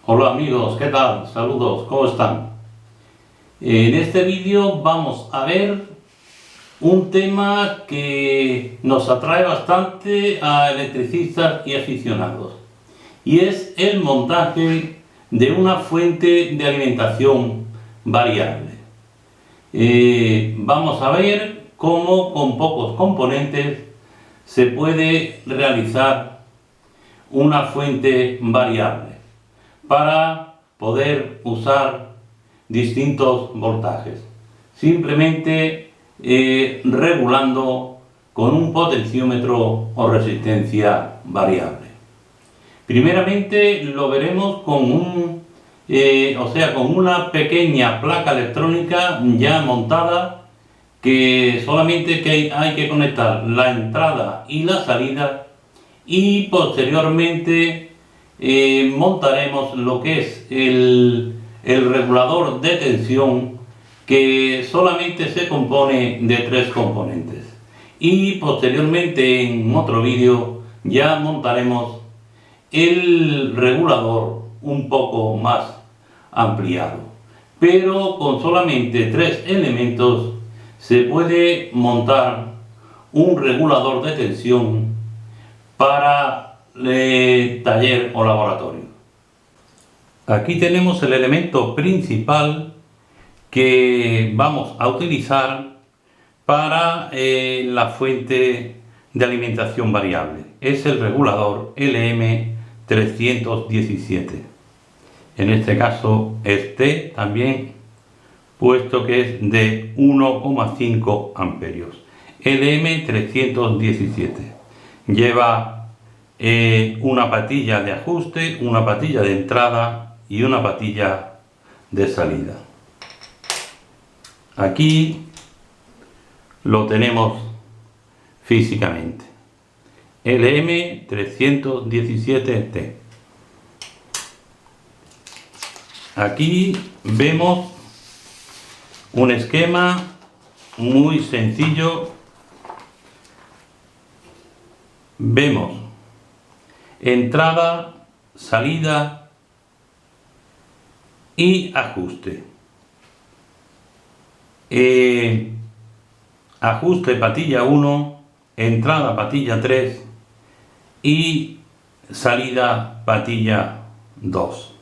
Hola amigos, ¿qué tal? Saludos, ¿cómo están? En este vídeo vamos a ver un tema que nos atrae bastante a electricistas y aficionados, y es el montaje de una fuente de alimentación variable. Vamos a ver cómo con pocos componentes se puede realizar una fuente variable para poder usar distintos voltajes, simplemente regulando con un potenciómetro o resistencia variable. Primeramente lo veremos con con una pequeña placa electrónica ya montada, que solamente hay que conectar la entrada y la salida, y posteriormente montaremos lo que es el regulador de tensión, que solamente se compone de 3 componentes, y posteriormente en otro vídeo ya montaremos el regulador un poco más ampliado. Pero con solamente 3 elementos se puede montar un regulador de tensión para taller o laboratorio. Aquí tenemos el elemento principal que vamos a utilizar para la fuente de alimentación variable. Es el regulador LM317. En este caso es T también, puesto que es de 1,5 amperios. LM317 lleva una patilla de ajuste, una patilla de entrada y una patilla de salida. Aquí lo tenemos físicamente, LM317T. Aquí vemos un esquema muy sencillo. Vemos entrada, salida y ajuste. Ajuste patilla 1, entrada patilla 3 y salida patilla 2.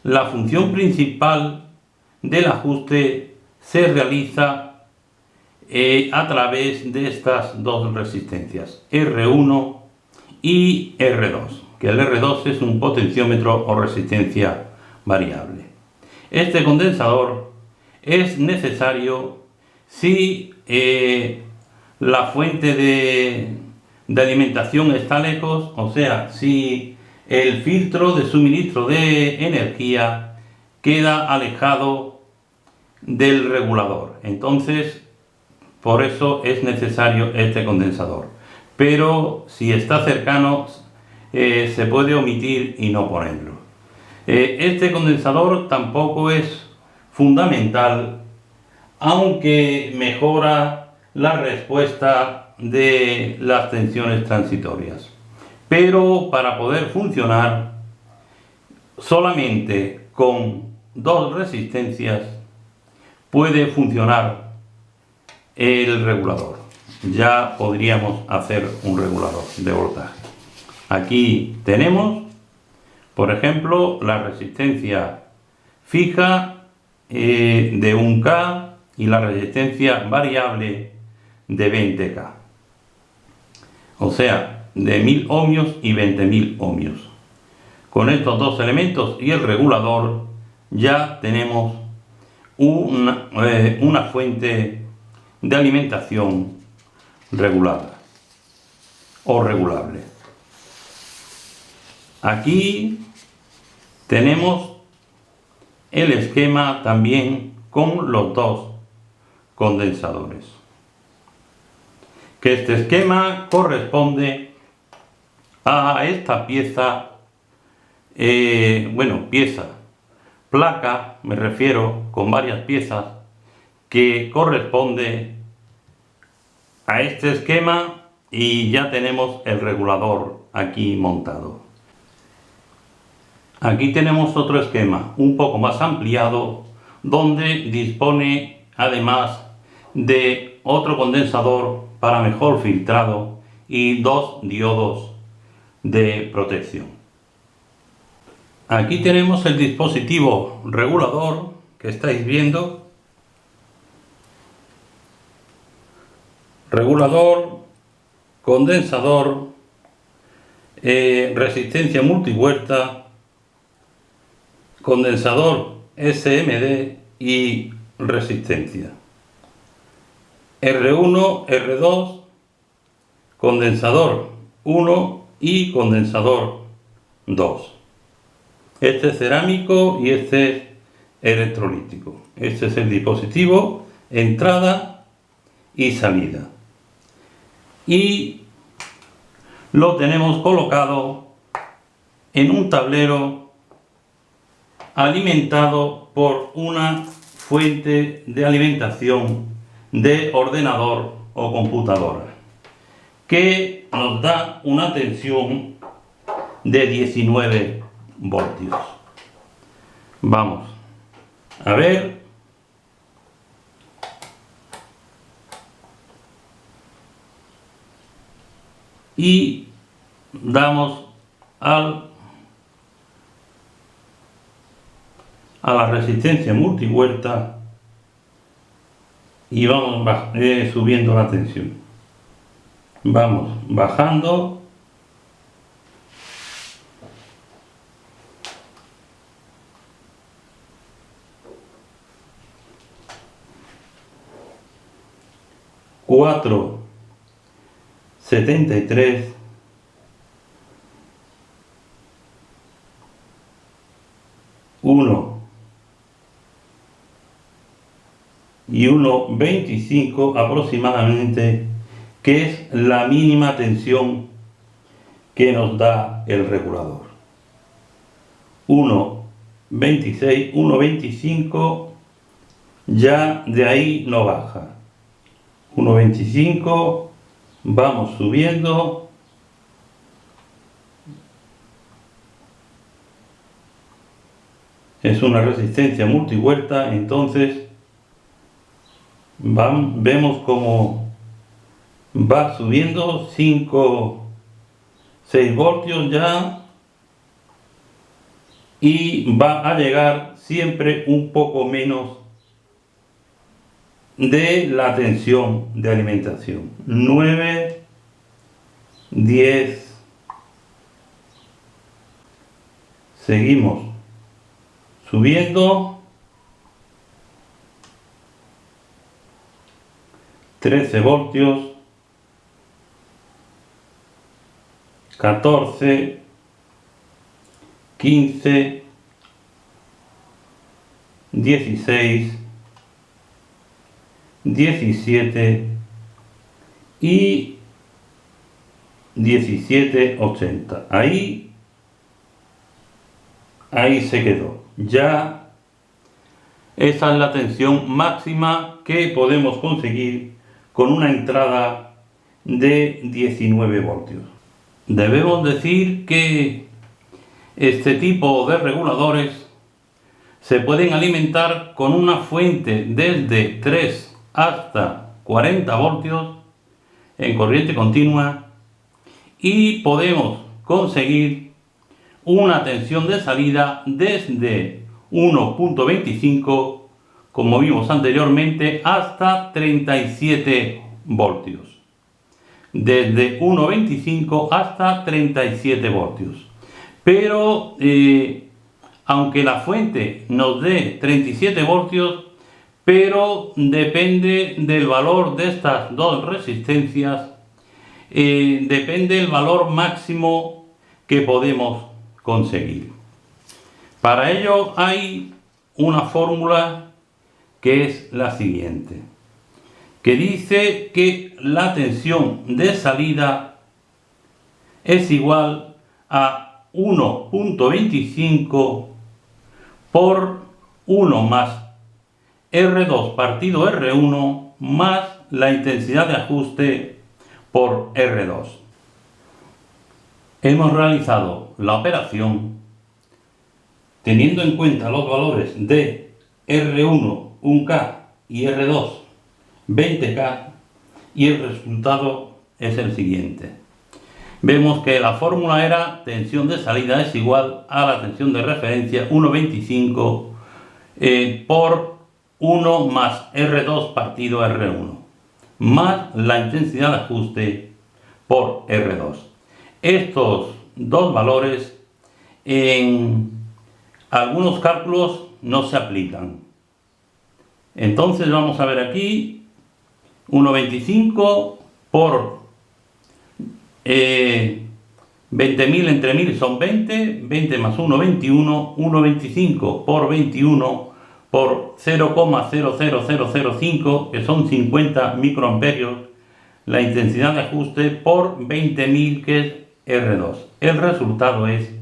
La función principal del ajuste se realiza a través de estas dos resistencias, R1 y R2, que el R2 es un potenciómetro o resistencia variable. Este condensador es necesario si la fuente de alimentación está lejos, o sea, si el filtro de suministro de energía queda alejado del regulador. Entonces, por eso es necesario este condensador. Pero si está cercano, se puede omitir y no ponerlo. Este condensador tampoco es fundamental, aunque mejora la respuesta de las tensiones transitorias. Pero para poder funcionar solamente con 2 resistencias puede funcionar el regulador. Ya podríamos hacer un regulador de voltaje. Aquí tenemos, por ejemplo, la resistencia fija de 1K y la resistencia variable de 20K. O sea, de 1000 ohmios y 20.000 ohmios. Con estos 2 elementos y el regulador ya tenemos una fuente de alimentación regulada o regulable. Aquí tenemos el esquema también con los 2 condensadores, que este esquema corresponde a esta pieza, placa, me refiero, con varias piezas, que corresponde a este esquema, y ya tenemos el regulador aquí montado. Aquí tenemos otro esquema un poco más ampliado, donde dispone además de otro condensador para mejor filtrado y dos diodos de protección. Aquí tenemos el dispositivo regulador que estáis viendo. Regulador, condensador, resistencia multivuelta, condensador SMD y resistencia. R1, R2, condensador 1 y condensador 2. Este es cerámico y este es electrolítico. Este es el dispositivo, entrada y salida. Y lo tenemos colocado en un tablero alimentado por una fuente de alimentación de ordenador o computadora que nos da una tensión de 19 voltios. Vamos a ver. Y damos a la resistencia multivuelta y vamos subiendo la tensión. Vamos bajando. Cuatro 73, 1 y 1,25 aproximadamente, que es la mínima tensión que nos da el regulador. 1,26, 1,25, ya de ahí no baja. 1,25, vamos subiendo. Es una resistencia multivuelta, entonces vemos cómo va subiendo 5, 6 voltios ya, y va a llegar siempre un poco menos de la tensión de alimentación. 9, 10, seguimos subiendo. 13 voltios, 14, 15, 16, 17 y 17,80. Ahí se quedó. Ya esa es la tensión máxima que podemos conseguir con una entrada de 19 voltios. Debemos decir que este tipo de reguladores se pueden alimentar con una fuente desde 3 hasta 40 voltios en corriente continua, y podemos conseguir una tensión de salida desde 1,25, como vimos anteriormente, hasta 37 voltios. Desde 1,25 hasta 37 voltios. Pero aunque la fuente nos dé 37 voltios, pero depende del valor de estas dos resistencias, depende el valor máximo que podemos conseguir. Para ello hay una fórmula que es la siguiente, que dice que la tensión de salida es igual a 1,25 por 1 más R2 partido R1 más la intensidad de ajuste por R2. hemos realizado la operación teniendo en cuenta los valores de R1 1K y R2 20K, y el resultado es el siguiente. Vemos que la fórmula era tensión de salida es igual a la tensión de referencia 1,25 por 1 más R2 partido R1 más la intensidad de ajuste por R2. Estos dos valores en algunos cálculos no se aplican. Entonces vamos a ver aquí 1,25 por 20.000 entre 1000 son 20 más 1, 21, 1,25 por 21 por 0,00005, que son 50 microamperios, la intensidad de ajuste por 20.000, que es R2. El resultado es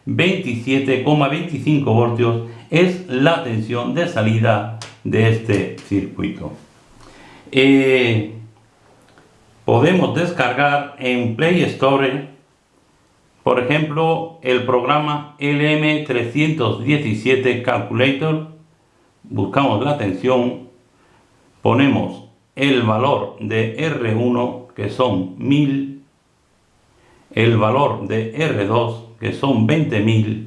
27,25 voltios, es la tensión de salida de este circuito. Podemos descargar en Play Store, por ejemplo, el programa LM317 Calculator. Buscamos la tensión, ponemos el valor de R1, que son 1000, el valor de R2, que son 20.000,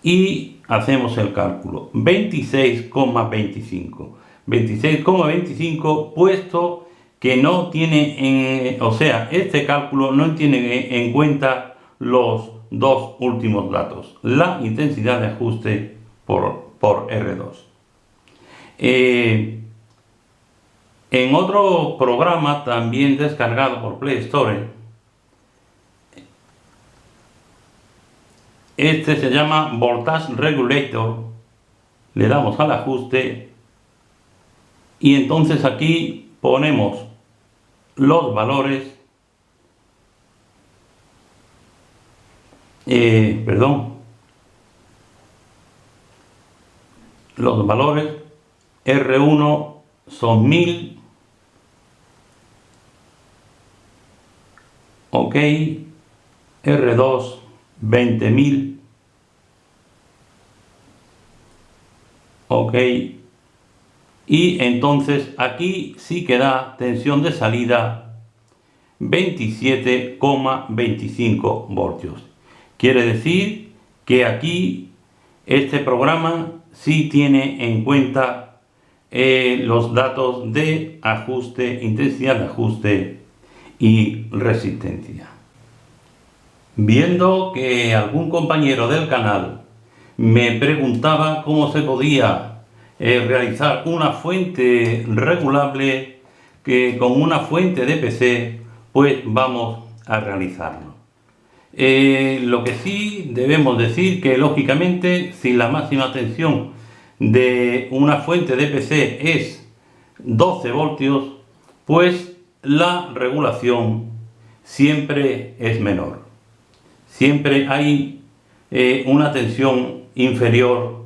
y hacemos el cálculo. 26,25, puesto que no tiene, este cálculo no tiene en cuenta los dos últimos datos, la intensidad de ajuste por R2. En otro programa también descargado por Play Store, este se llama Voltage Regulator, le damos al ajuste y entonces aquí ponemos los valores, los valores. R1 son 1000, ok, R2 20.000, ok, y entonces aquí sí que da tensión de salida 27,25 voltios. Quiere decir que aquí este programa sí tiene en cuenta los datos de ajuste, intensidad de ajuste y resistencia. Viendo que algún compañero del canal me preguntaba cómo se podía realizar una fuente regulable con una fuente de PC, pues vamos a realizarlo. Lo que sí debemos decir que lógicamente si la máxima tensión de una fuente de PC es 12 voltios, pues la regulación siempre es menor. Siempre hay una tensión inferior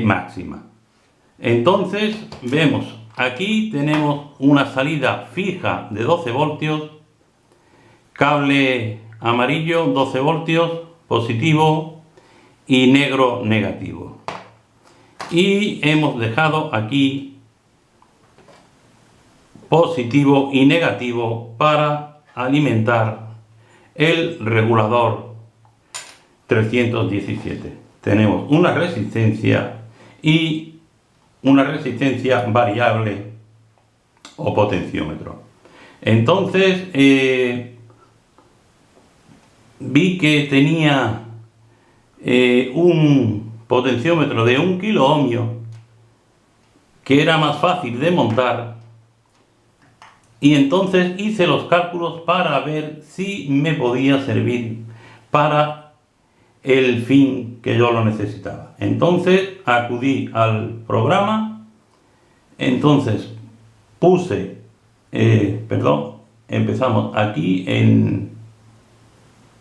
máxima. Entonces vemos, aquí tenemos una salida fija de 12 voltios, cable amarillo 12 voltios positivo y negro negativo. Y hemos dejado aquí positivo y negativo para alimentar el regulador 317. Tenemos una resistencia y una resistencia variable o potenciómetro. Entonces vi que tenía un potenciómetro de 1 kilo ohmio que era más fácil de montar, y entonces hice los cálculos para ver si me podía servir para el fin que yo lo necesitaba. Entonces acudí al programa, entonces puse, empezamos aquí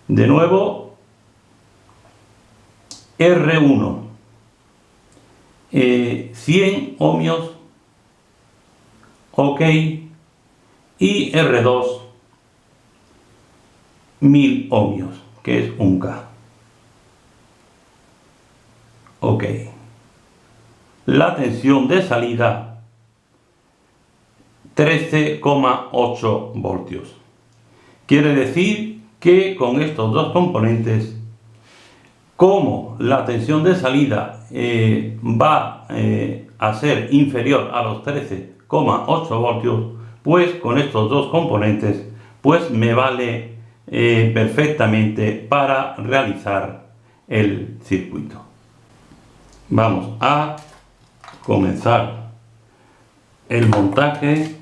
de nuevo R1, 100 ohmios, ok, y R2 1000 ohmios, que es un K. Ok. La tensión de salida 13,8 voltios. Quiere decir que con estos dos componentes, como la tensión de salida va a ser inferior a los 13,8 voltios, pues con estos dos componentes pues me vale perfectamente para realizar el circuito. Vamos a comenzar el montaje.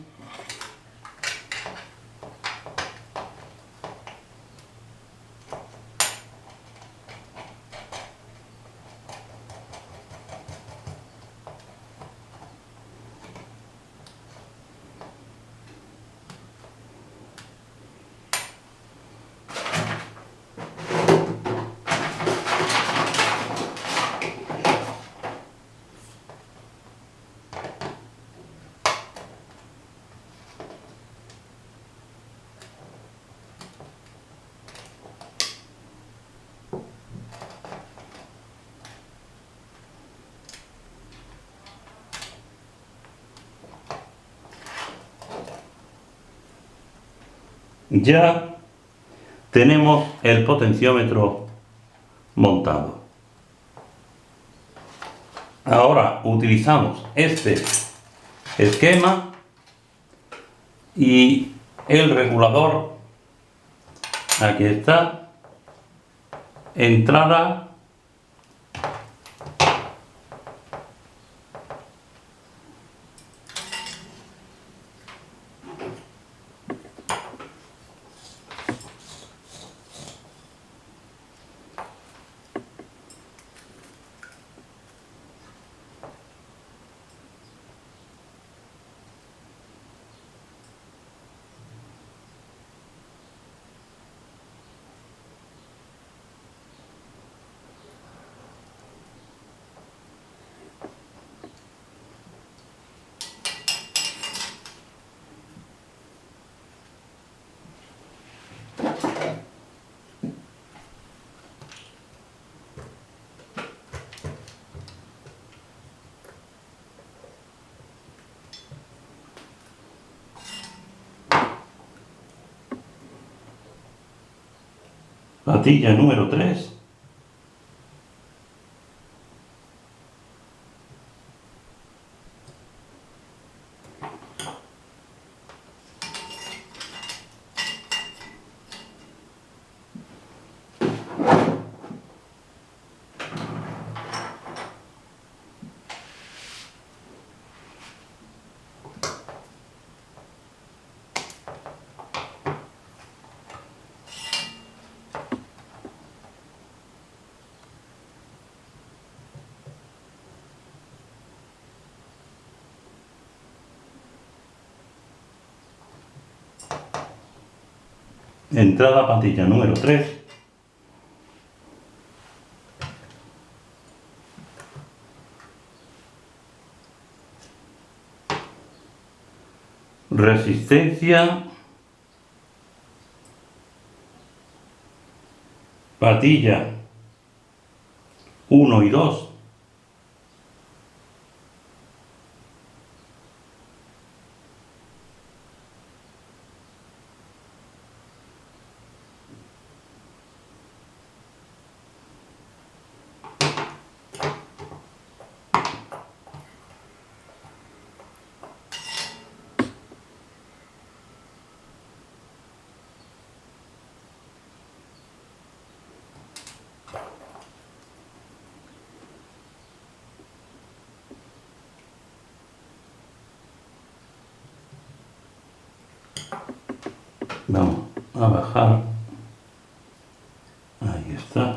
Ya tenemos el potenciómetro montado. Ahora utilizamos este esquema y el regulador. Aquí está. Entrada. Patilla número 3. Entrada patilla número 3. Resistencia. Patilla 1 y 2. Vamos a bajar. Ahí está.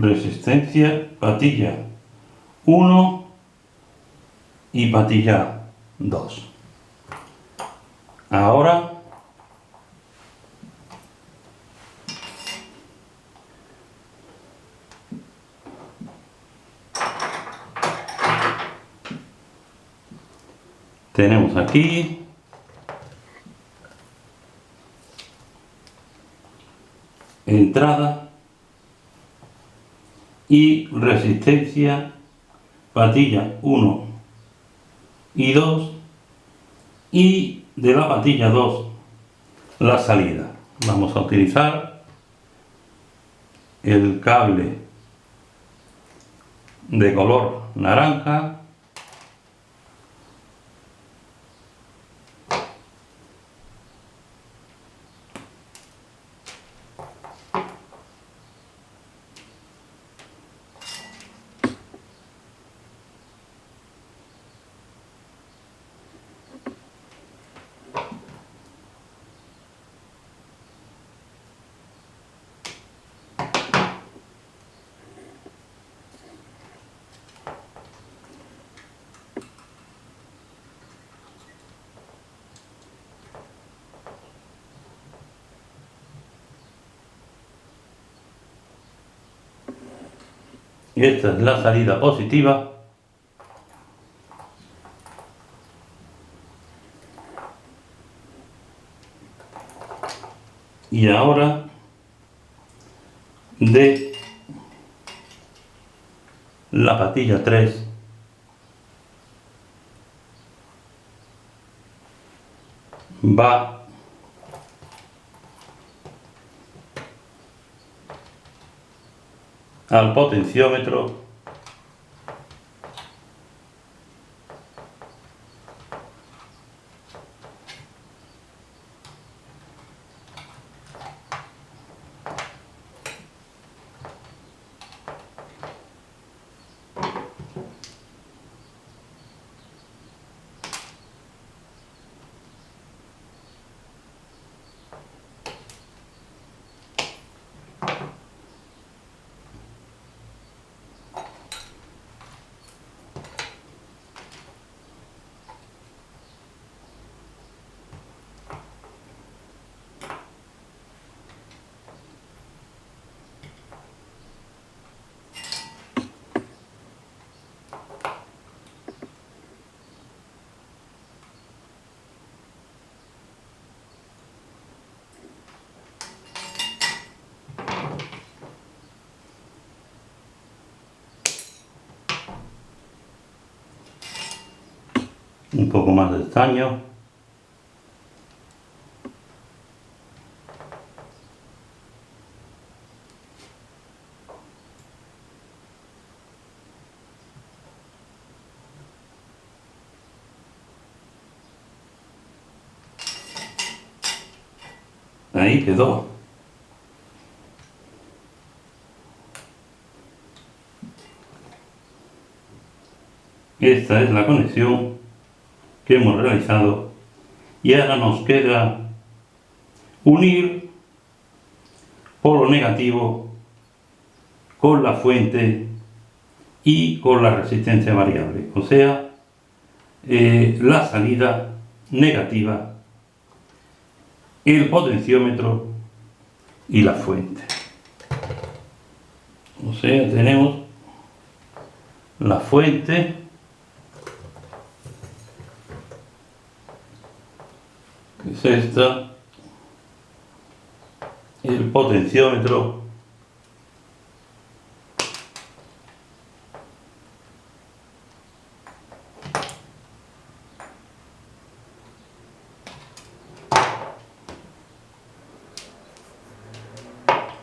resistencia patilla 1 y patilla 2. Ahora tenemos aquí entrada y resistencia patilla 1 y 2, y de la patilla 2 la salida. Vamos a utilizar el cable de color naranja y esta es la salida positiva. Y ahora de la patilla 3 va al potenciómetro un poco más de estaño. Ahí quedó. Esta es la conexión que hemos realizado y ahora nos queda unir polo negativo con la fuente y con la resistencia variable, o sea, la salida negativa, el potenciómetro y la fuente. O sea, tenemos la fuente, que es esta, el potenciómetro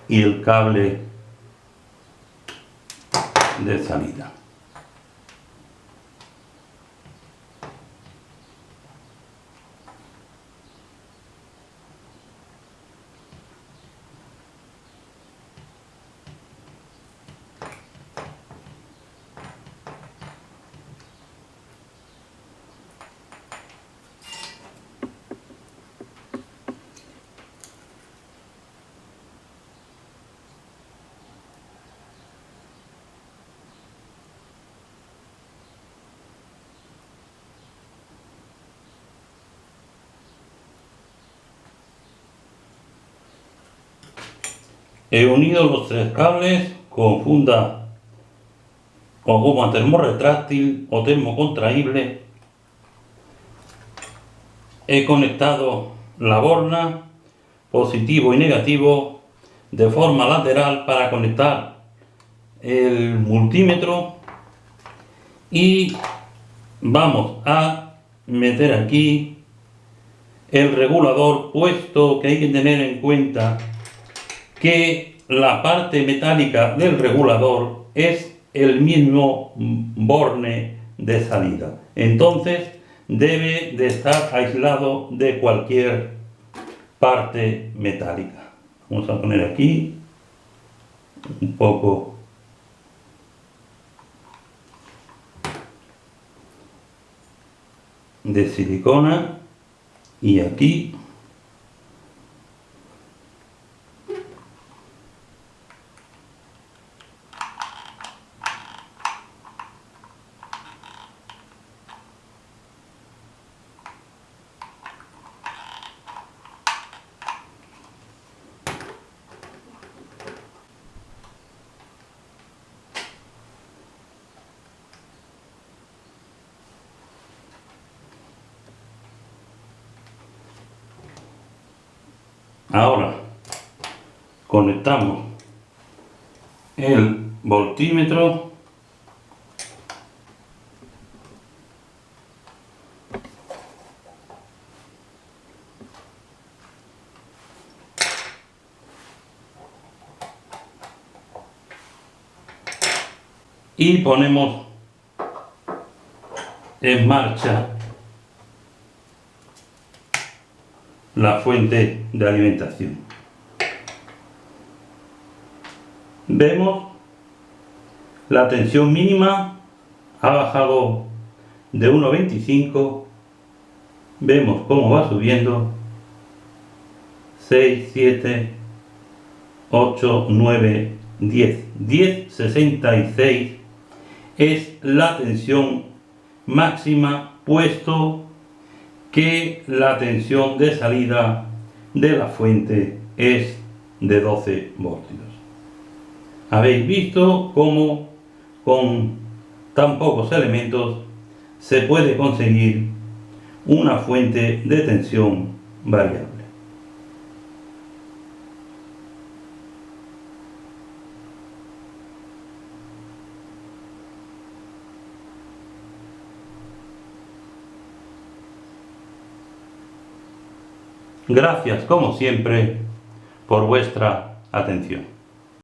y el cable de salida. He unido los 3 cables con funda o goma termorretráctil o termocontraíble. He conectado la borna positivo y negativo de forma lateral para conectar el multímetro y vamos a meter aquí el regulador, puesto que hay que tener en cuenta que la parte metálica del regulador es el mismo borne de salida, entonces debe de estar aislado de cualquier parte metálica. Vamos a poner aquí un poco de silicona y aquí ahora conectamos el voltímetro y ponemos en marcha la fuente de alimentación. Vemos la tensión mínima ha bajado de 1,25, vemos cómo va subiendo 6, 7, 8, 9, 10, 10,66 es la tensión máxima, puesto que la tensión de salida de la fuente es de 12 voltios. Habéis visto cómo con tan pocos elementos se puede conseguir una fuente de tensión variable. Gracias, como siempre, por vuestra atención.